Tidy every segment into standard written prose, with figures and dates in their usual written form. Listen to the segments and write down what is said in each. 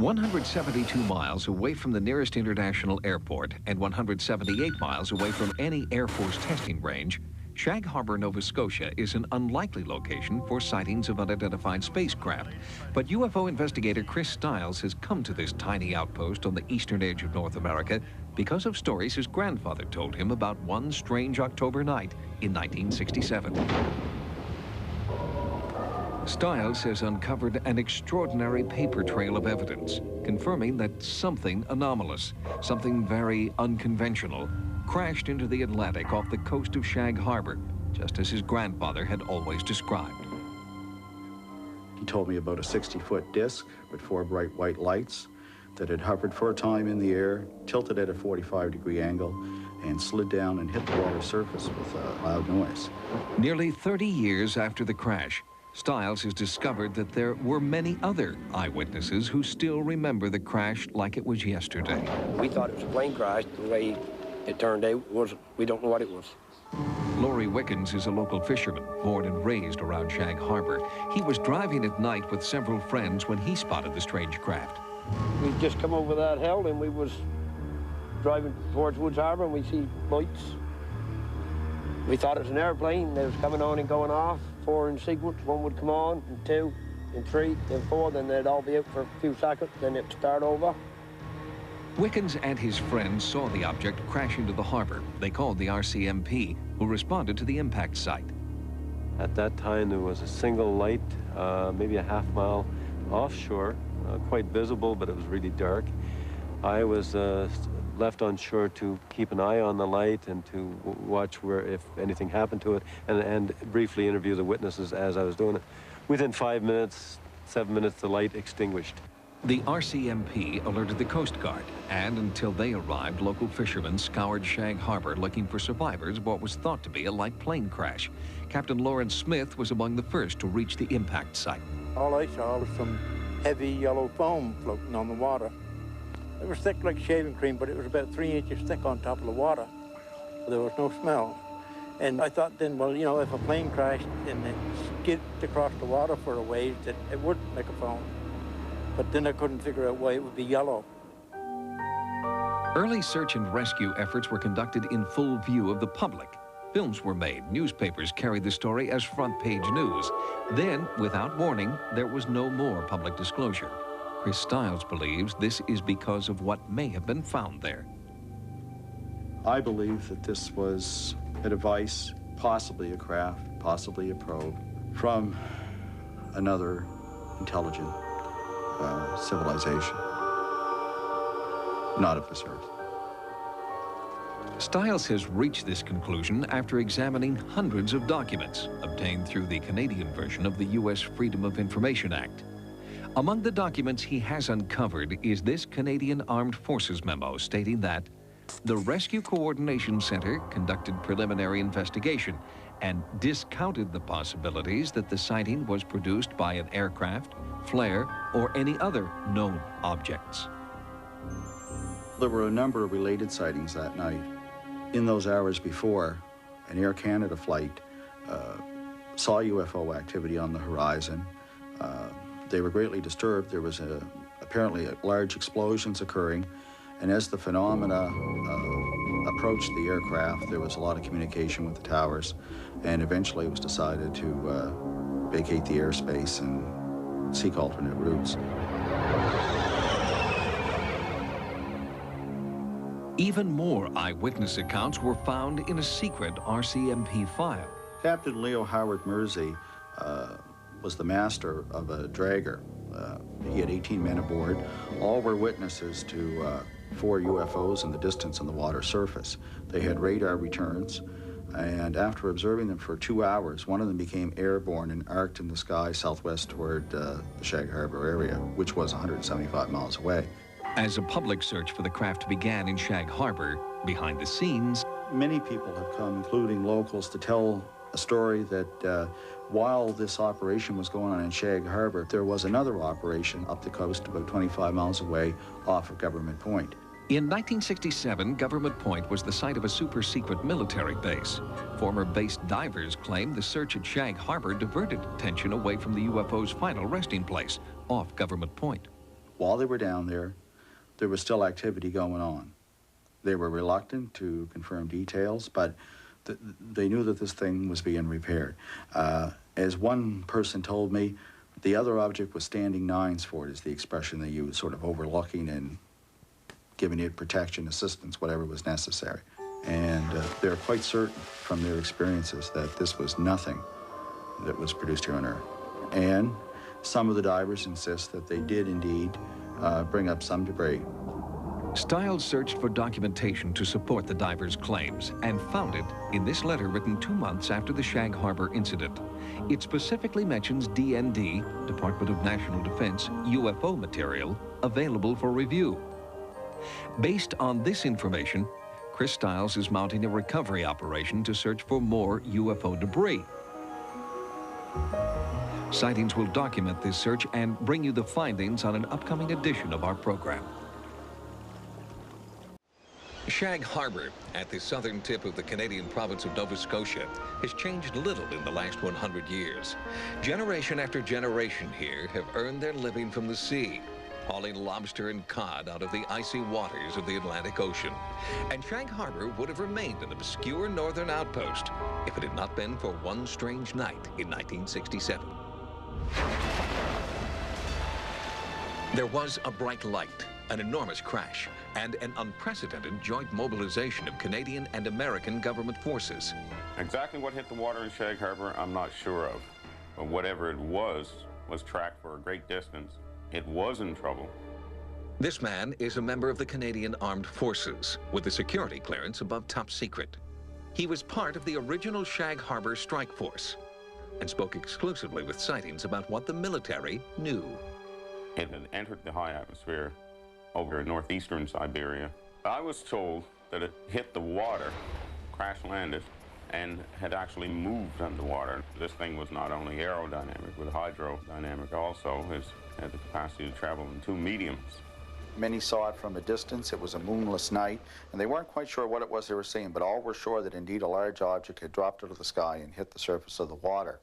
172 miles away from the nearest international airport and 178 miles away from any Air Force testing range, Shag Harbour, Nova Scotia is an unlikely location for sightings of unidentified spacecraft. But UFO investigator Chris Stiles has come to this tiny outpost on the eastern edge of North America because of stories his grandfather told him about one strange October night in 1967. Stiles has uncovered an extraordinary paper trail of evidence, confirming that something anomalous, something very unconventional, crashed into the Atlantic off the coast of Shag Harbour, just as his grandfather had always described. He told me about a 60-foot disc with 4 bright white lights that had hovered for a time in the air, tilted at a 45-degree angle, and slid down and hit the water surface with a loud noise. Nearly 30 years after the crash, Stiles has discovered that there were many other eyewitnesses who still remember the crash like it was yesterday. We thought it was a plane crash. The way it turned out was, we don't know what it was. LBRY Wickens is a local fisherman, born and raised around Shag Harbour. He was driving at night with several friends when he spotted the strange craft. We just come over that hill and we was driving towards Woods Harbour and we see lights. We thought it was an airplane that was coming on and going off, 4 in sequence. 1 would come on, and 2, and 3, and 4, then they'd all be out for a few seconds, then it'd start over. Wickens and his friends saw the object crash into the harbour. They called the RCMP, who responded to the impact site. At that time, there was a single light, maybe a half-mile offshore, quite visible, but it was really dark. I was left on shore to keep an eye on the light and to watch if anything happened to it, and briefly interview the witnesses as I was doing it. Within 5 minutes, 7 minutes, the light extinguished. The RCMP alerted the Coast Guard, and until they arrived, local fishermen scoured Shag Harbour looking for survivors of what was thought to be a light plane crash. Captain Lawrence Smith was among the first to reach the impact site. All I saw was some heavy yellow foam floating on the water. It was thick like shaving cream, but it was about 3 inches thick on top of the water. There was no smell. And I thought then, well, you know, if a plane crashed and it skidded across the water for a ways, that it would make a foam. But then I couldn't figure out why it would be yellow. Early search and rescue efforts were conducted in full view of the public. Films were made. Newspapers carried the story as front-page news. Then, without warning, there was no more public disclosure. Chris Stiles believes this is because of what may have been found there. I believe that this was a device, possibly a craft, possibly a probe, from another intelligent civilization, not of this earth. Stiles has reached this conclusion after examining hundreds of documents obtained through the Canadian version of the U.S. Freedom of Information Act. Among the documents he has uncovered is this Canadian Armed Forces memo stating that the Rescue Coordination Center conducted preliminary investigation and discounted the possibilities that the sighting was produced by an aircraft, flare, or any other known objects. There were a number of related sightings that night. In those hours before, an Air Canada flight saw UFO activity on the horizon. They were greatly disturbed. There was apparently large explosions occurring, and as the phenomena approached the aircraft, there was a lot of communication with the towers, and eventually it was decided to vacate the airspace and seek alternate routes. Even more eyewitness accounts were found in a secret RCMP file. Captain Leo Howard Mersey was the master of a dragger. He had 18 men aboard. All were witnesses to 4 UFOs in the distance on the water surface. They had radar returns, and after observing them for 2 hours, one of them became airborne and arced in the sky southwest toward the Shag Harbour area, which was 175 miles away. As a public search for the craft began in Shag Harbour, behind the scenes, many people have come, including locals, to tell a story that while this operation was going on in Shag Harbour, there was another operation up the coast about 25 miles away off of Government Point. In 1967, Government Point was the site of a super-secret military base. Former base divers claimed the search at Shag Harbour diverted attention away from the UFO's final resting place, off Government Point. while they were down there, there was still activity going on. They were reluctant to confirm details, but they knew that this thing was being repaired. As one person told me, the other object was standing nines for it, is the expression they used, sort of overlooking and giving it protection, assistance, whatever was necessary. And they're quite certain from their experiences that this was nothing that was produced here on Earth. And some of the divers insist that they did indeed bring up some debris. Stiles searched for documentation to support the divers' claims and found it in this letter written 2 months after the Shag Harbour incident. It specifically mentions DND, Department of National Defense, UFO material available for review. Based on this information, Chris Stiles is mounting a recovery operation to search for more UFO debris. Sightings will document this search and bring you the findings on an upcoming edition of our program. Shag Harbour, at the southern tip of the Canadian province of Nova Scotia, has changed little in the last 100 years. Generation after generation here have earned their living from the sea, hauling lobster and cod out of the icy waters of the Atlantic Ocean. And Shag Harbour would have remained an obscure northern outpost if it had not been for one strange night in 1967. There was a bright light, an enormous crash, and an unprecedented joint mobilization of Canadian and American government forces. Exactly what hit the water in Shag Harbour, I'm not sure of. But whatever it was tracked for a great distance. It was in trouble. This man is a member of the Canadian Armed Forces with a security clearance above top secret. He was part of the original Shag Harbour strike force and spoke exclusively with sightings about what the military knew. It had entered the high atmosphere over in northeastern Siberia. I was told that it hit the water, crash landed, and had actually moved underwater. This thing was not only aerodynamic, but hydrodynamic also. It had the capacity to travel in two mediums. Many saw it from a distance. It was a moonless night, and they weren't quite sure what it was they were seeing, but all were sure that indeed a large object had dropped out of the sky and hit the surface of the water.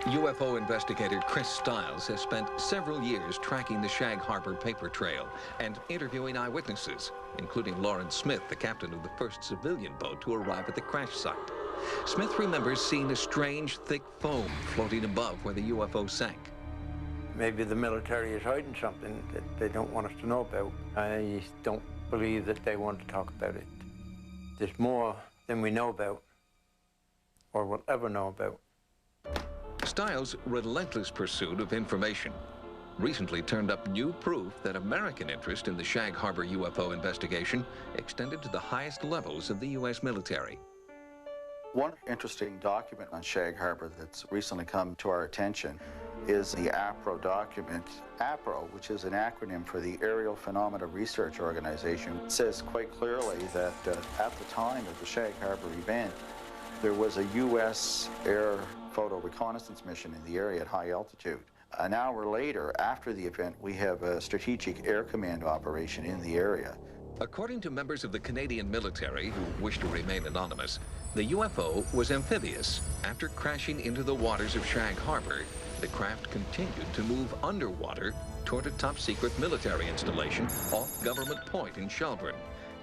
UFO investigator Chris Stiles has spent several years tracking the Shag Harbour paper trail and interviewing eyewitnesses, including Lawrence Smith, the captain of the first civilian boat to arrive at the crash site. Smith remembers seeing a strange, thick foam floating above where the UFO sank. Maybe the military is hiding something that they don't want us to know about. I don't believe that they want to talk about it. There's more than we know about or will ever know about. Stiles' relentless pursuit of information recently turned up new proof that American interest in the Shag Harbour UFO investigation extended to the highest levels of the U.S. military. One interesting document on Shag Harbour that's recently come to our attention is the APRO document. APRO, which is an acronym for the Aerial Phenomena Research Organization, says quite clearly that at the time of the Shag Harbour event, there was a U.S. air photo reconnaissance mission in the area at high altitude. An hour later, after the event, we have a strategic air command operation in the area. According to members of the Canadian military who wish to remain anonymous, the UFO was amphibious. After crashing into the waters of Shag Harbour, the craft continued to move underwater toward a top-secret military installation off Government Point in Shelburne.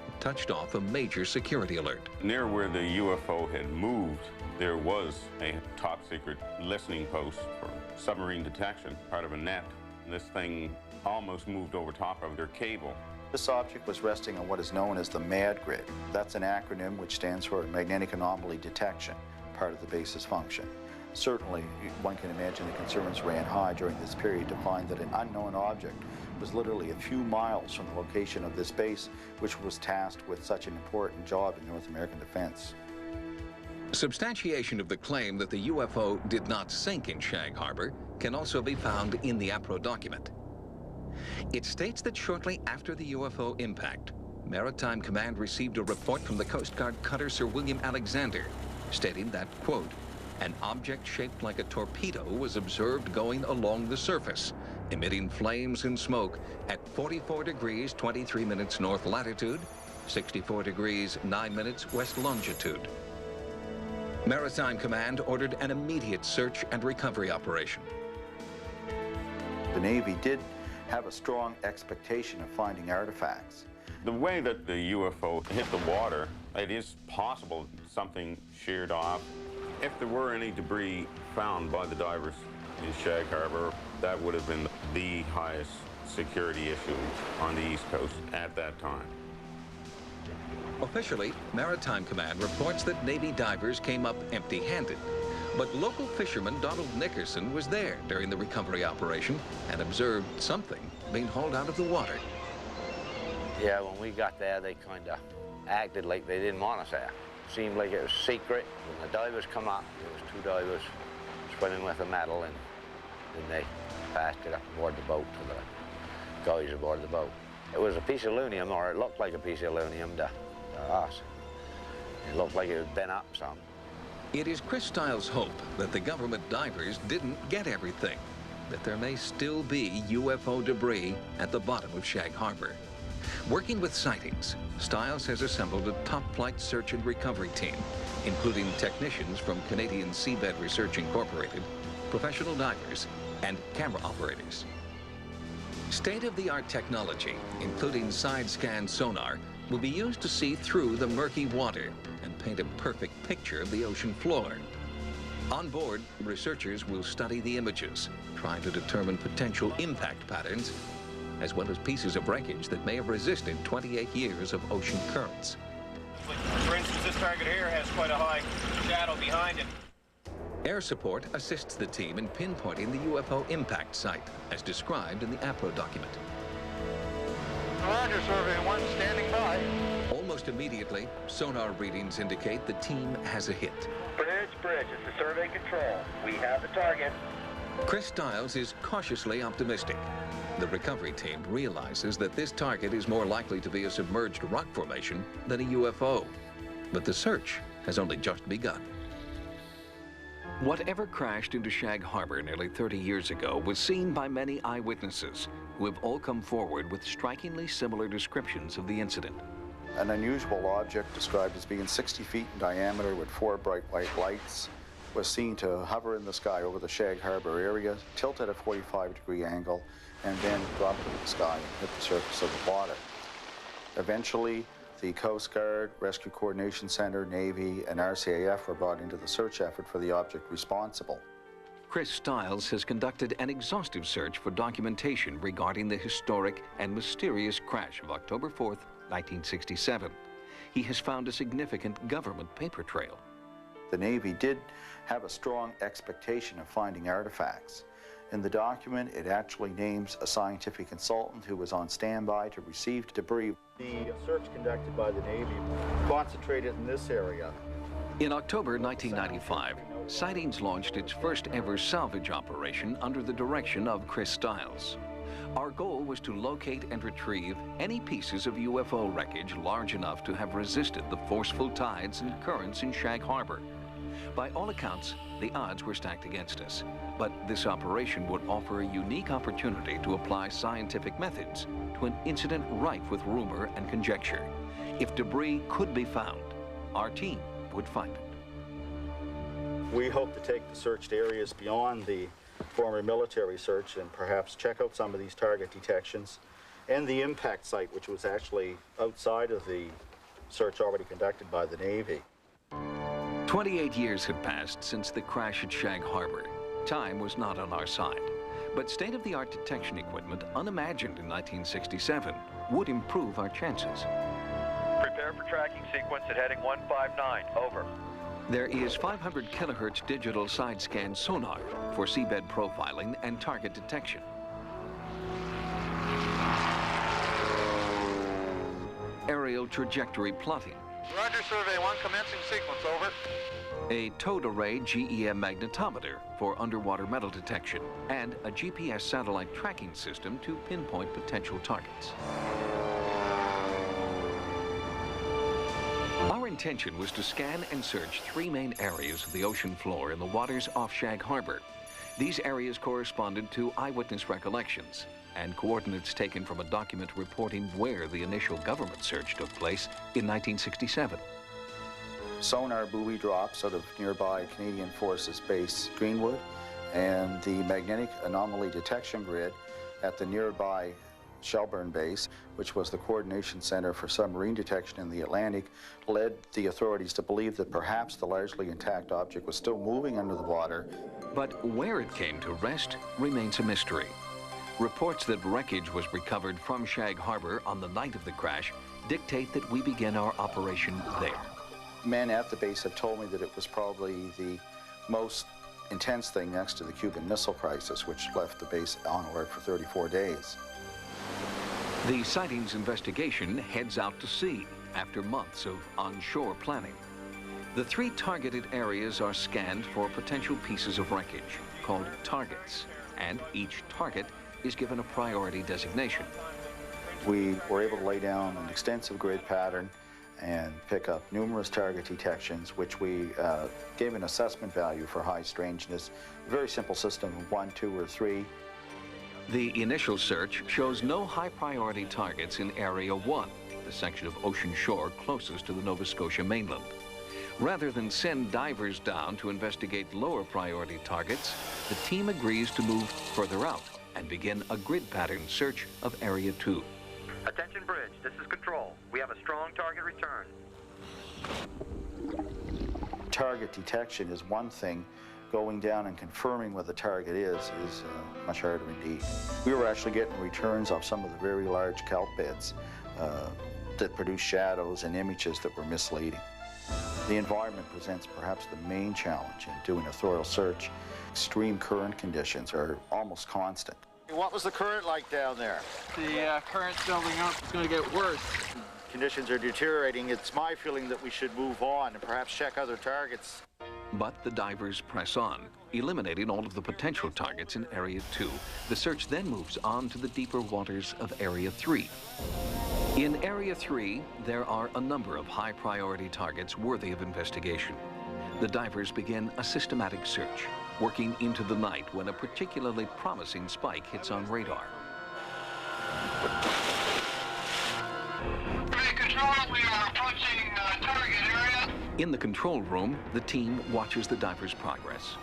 It touched off a major security alert. Near where the UFO had moved, there was a top-secret listening post for submarine detection, part of a net. This thing almost moved over top of their cable. This object was resting on what is known as the MAD grid. That's an acronym which stands for Magnetic Anomaly Detection, part of the base's function. Certainly, one can imagine the concerns ran high during this period to find that an unknown object was literally a few miles from the location of this base, which was tasked with such an important job in North American defense. Substantiation of the claim that the UFO did not sink in Shag Harbour can also be found in the APRO document. It states that shortly after the UFO impact, Maritime Command received a report from the Coast Guard cutter Sir William Alexander, stating that, quote, an object shaped like a torpedo was observed going along the surface, emitting flames and smoke at 44 degrees 23 minutes north latitude, 64 degrees 9 minutes west longitude. Maritime Command ordered an immediate search and recovery operation. The Navy did have a strong expectation of finding artifacts. The way that the UFO hit the water, it is possible something sheared off. If there were any debris found by the divers in Shag Harbour, that would have been the highest security issue on the East Coast at that time. Officially, Maritime Command reports that Navy divers came up empty-handed. But local fisherman Donald Nickerson was there during the recovery operation and observed something being hauled out of the water. Yeah, when we got there, they kind of acted like they didn't want us there. Seemed like it was secret. When the divers come up, there was 2 divers swimming with a metal, and then they passed it up aboard the boat to the guys aboard the boat. It was a piece of aluminium, or it looked like a piece of aluminium to us. It looked like it had been up some. It is Chris Stiles' hope that the government divers didn't get everything, that there may still be UFO debris at the bottom of Shag Harbour. Working with sightings, Stiles has assembled a top-flight search and recovery team, including technicians from Canadian Seabed Research Incorporated, professional divers, and camera operators. State-of-the-art technology, including side-scan sonar, will be used to see through the murky water and paint a perfect picture of the ocean floor. On board, researchers will study the images, trying to determine potential impact patterns, as well as pieces of wreckage that may have resisted 28 years of ocean currents. For instance, this target here has quite a high shadow behind it. Air support assists the team in pinpointing the UFO impact site, as described in the APRO document. Roger, Survey 1, standing by. Almost immediately, sonar readings indicate the team has a hit. Bridge, it's the survey control. We have the target. Chris Stiles is cautiously optimistic. The recovery team realizes that this target is more likely to be a submerged rock formation than a UFO. But the search has only just begun. Whatever crashed into Shag Harbour nearly 30 years ago was seen by many eyewitnesses, who have all come forward with strikingly similar descriptions of the incident. An unusual object described as being 60 feet in diameter with 4 bright white lights was seen to hover in the sky over the Shag Harbour area, tilt at a 45-degree angle, and then drop into the sky and hit the surface of the water. Eventually, the Coast Guard, Rescue Coordination Center, Navy, and RCAF were brought into the search effort for the object responsible. Chris Stiles has conducted an exhaustive search for documentation regarding the historic and mysterious crash of October 4th, 1967. He has found a significant government paper trail. The Navy did have a strong expectation of finding artifacts. In the document, it actually names a scientific consultant who was on standby to receive debris. The search conducted by the Navy concentrated in this area. In October 1995, Sightings launched its first ever salvage operation under the direction of Chris Stiles. Our goal was to locate and retrieve any pieces of UFO wreckage large enough to have resisted the forceful tides and currents in Shag Harbour. By all accounts, the odds were stacked against us, but this operation would offer a unique opportunity to apply scientific methods to an incident rife with rumor and conjecture. If debris could be found, our team would find it. We hope to take the searched areas beyond the former military search and perhaps check out some of these target detections and the impact site, which was actually outside of the search already conducted by the Navy. 28 years had passed since the crash at Shag Harbour. Time was not on our side, but state-of-the-art detection equipment unimagined in 1967 would improve our chances. Prepare for tracking sequence at heading 159, over. There is 500 kilohertz digital side-scan sonar for seabed profiling and target detection. Aerial trajectory plotting. Roger, Survey 1, commencing sequence, over. A towed array GEM magnetometer for underwater metal detection, and a GPS satellite tracking system to pinpoint potential targets. Our intention was to scan and search 3 main areas of the ocean floor in the waters off Shag Harbour. These areas corresponded to eyewitness recollections and coordinates taken from a document reporting where the initial government search took place in 1967. Sonar buoy drops out of nearby Canadian Forces Base Greenwood, and the magnetic anomaly detection grid at the nearby Shelburne base, which was the coordination center for submarine detection in the Atlantic, led the authorities to believe that perhaps the largely intact object was still moving under the water. But where it came to rest remains a mystery. Reports that wreckage was recovered from Shag Harbour on the night of the crash dictate that we begin our operation there. Men at the base have told me that it was probably the most intense thing next to the Cuban Missile Crisis, which left the base on alert for 34 days. The sightings investigation heads out to sea after months of onshore planning. The 3 targeted areas are scanned for potential pieces of wreckage, called targets, and each target is given a priority designation. We were able to lay down an extensive grid pattern and pick up numerous target detections, which we gave an assessment value for high strangeness. A very simple system of 1, 2, or 3. The initial search shows no high-priority targets in Area 1, the section of ocean shore closest to the Nova Scotia mainland. Rather than send divers down to investigate lower priority targets, the team agrees to move further out and begin a grid pattern search of Area 2. Attention bridge, this is control. We have a strong target return. Target detection is one thing. Going down and confirming what the target is much harder indeed. We were actually getting returns off some of the very large kelp beds that produce shadows and images that were misleading. The environment presents perhaps the main challenge in doing a thorough search. Extreme current conditions are almost constant. What was the current like down there? The current's building up. It's going to get worse. Conditions are deteriorating. It's my feeling that we should move on and perhaps check other targets. But the divers press on, eliminating all of the potential targets in Area 2. The search then moves on to the deeper waters of Area 3. In Area 3, there are a number of high-priority targets worthy of investigation. The divers begin a systematic search, working into the night when a particularly promising spike hits on radar. Control, we are approaching target area. In the control room, the team watches the divers' progress.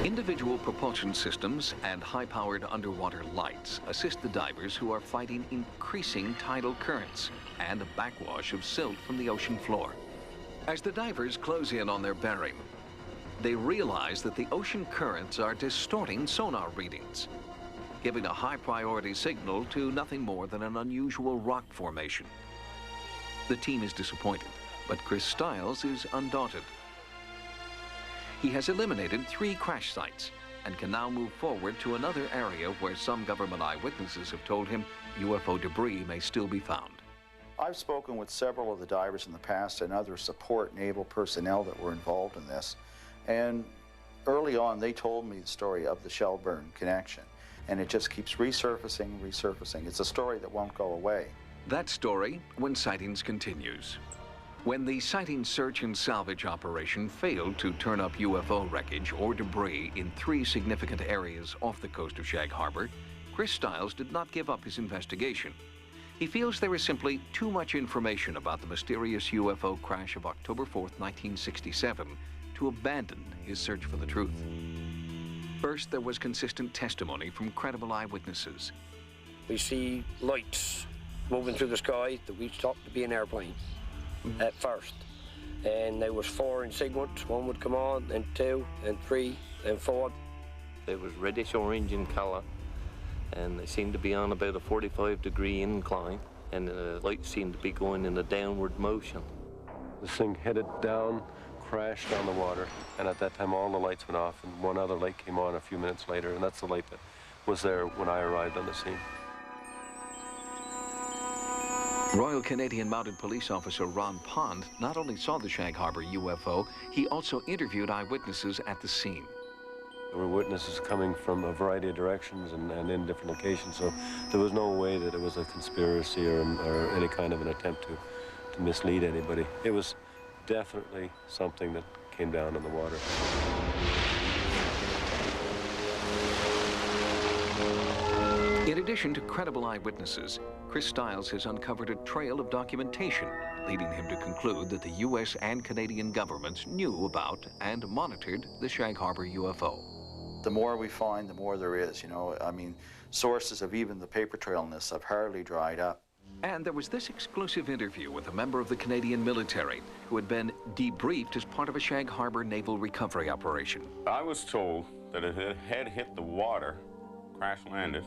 Individual propulsion systems and high-powered underwater lights assist the divers who are fighting increasing tidal currents and a backwash of silt from the ocean floor. As the divers close in on their bearing, they realize that the ocean currents are distorting sonar readings, giving a high-priority signal to nothing more than an unusual rock formation. The team is disappointed, but Chris Stiles is undaunted. He has eliminated 3 crash sites and can now move forward to another area where some government eyewitnesses have told him UFO debris may still be found. I've spoken with several of the divers in the past and other support naval personnel that were involved in this, and early on they told me the story of the Shelburne connection, and it just keeps resurfacing. It's a story that won't go away. That story when sightings continues. When the sighting search and salvage operation failed to turn up UFO wreckage or debris in 3 significant areas off the coast of Shag Harbour, Chris Stiles did not give up his investigation. He feels there is simply too much information about the mysterious UFO crash of October 4th, 1967, to abandon his search for the truth. First, there was consistent testimony from credible eyewitnesses. We see lights moving through the sky that we thought to be an airplane at first. And there was 4 in sequence. 1 would come on, and 2, and 3, and 4. It was reddish orange in color, and they seemed to be on about a 45-degree incline, and the lights seemed to be going in a downward motion. This thing headed down, crashed on the water, and at that time all the lights went off, and 1 other light came on a few minutes later, and that's the light that was there when I arrived on the scene. Royal Canadian Mounted Police Officer Ron Pond not only saw the Shag Harbour UFO, he also interviewed eyewitnesses at the scene. There were witnesses coming from a variety of directions and in different locations, so there was no way that it was a conspiracy or any kind of an attempt to mislead anybody. It was definitely something that came down in the water. In addition to credible eyewitnesses, Chris Stiles has uncovered a trail of documentation, leading him to conclude that the U.S. and Canadian governments knew about and monitored the Shag Harbour UFO. The more we find, the more there is, you know. I mean, sources of even the paper trail in this have hardly dried up. And there was this exclusive interview with a member of the Canadian military who had been debriefed as part of a Shag Harbour naval recovery operation. I was told that it had hit the water, crash landed,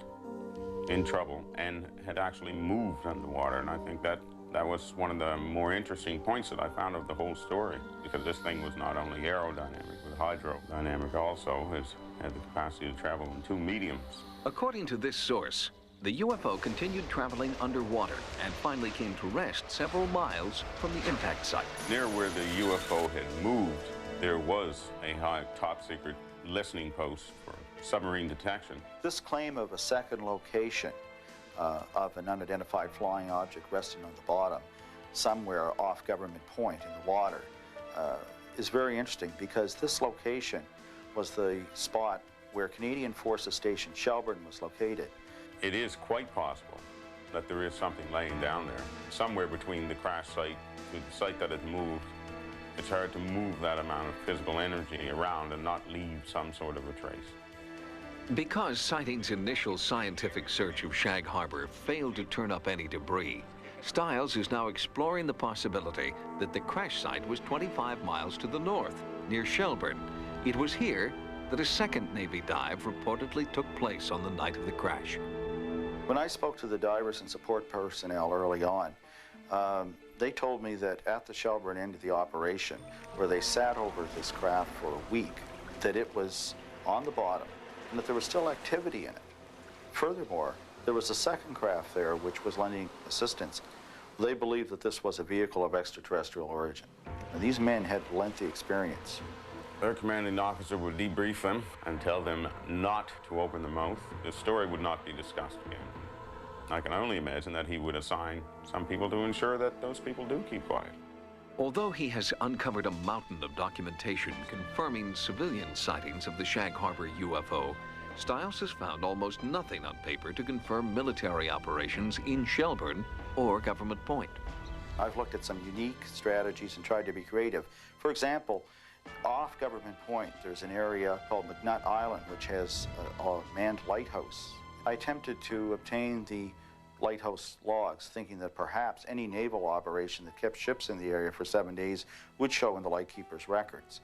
in trouble, and had actually moved underwater. And I think that was one of the more interesting points that I found of the whole story, because this thing was not only aerodynamic, but hydrodynamic also. It had the capacity to travel in 2 mediums. According to this source, the UFO continued traveling underwater and finally came to rest several miles from the impact site. Near where the UFO had moved, there was a high top-secret listening post for submarine detection. This claim of a second location of an unidentified flying object resting on the bottom, somewhere off Government Point in the water, is very interesting, because this location was the spot where Canadian Forces Station Shelburne was located. It is quite possible that there is something laying down there, somewhere between the crash site to the site that had moved. It's hard to move that amount of physical energy around and not leave some sort of a trace. Because Sighting's initial scientific search of Shag Harbour failed to turn up any debris, Stiles is now exploring the possibility that the crash site was 25 miles to the north, near Shelburne. It was here that a second Navy dive reportedly took place on the night of the crash. When I spoke to the divers and support personnel early on, they told me that at the Shelburne end of the operation, where they sat over this craft for a week, that it was on the bottom and that there was still activity in it. Furthermore, there was a second craft there which was lending assistance. They believed that this was a vehicle of extraterrestrial origin. And these men had lengthy experience. Their commanding officer would debrief them and tell them not to open their mouth. The story would not be discussed again. I can only imagine that he would assign some people to ensure that those people do keep quiet. Although he has uncovered a mountain of documentation confirming civilian sightings of the Shag Harbour UFO, Stiles has found almost nothing on paper to confirm military operations in Shelburne or Government Point. I've looked at some unique strategies and tried to be creative. For example, off Government Point, there's an area called McNutt Island, which has a manned lighthouse. I attempted to obtain the lighthouse logs, thinking that perhaps any naval operation that kept ships in the area for 7 days would show in the lightkeeper's records.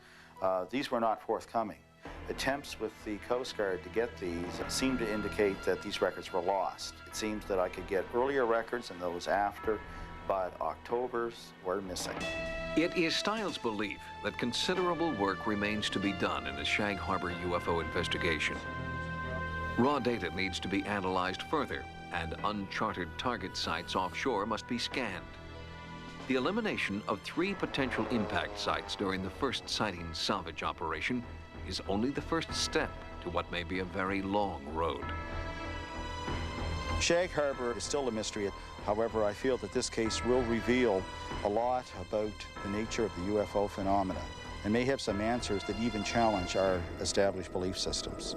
These were not forthcoming. Attempts with the Coast Guard to get these seemed to indicate that these records were lost. It seems that I could get earlier records and those after, but October's were missing. It is Stiles' belief that considerable work remains to be done in the Shag Harbour UFO investigation. Raw data needs to be analyzed further, and uncharted target sites offshore must be scanned. The elimination of 3 potential impact sites during the first sighting salvage operation is only the first step to what may be a very long road. Shag Harbour is still a mystery. However, I feel that this case will reveal a lot about the nature of the UFO phenomena and may have some answers that even challenge our established belief systems.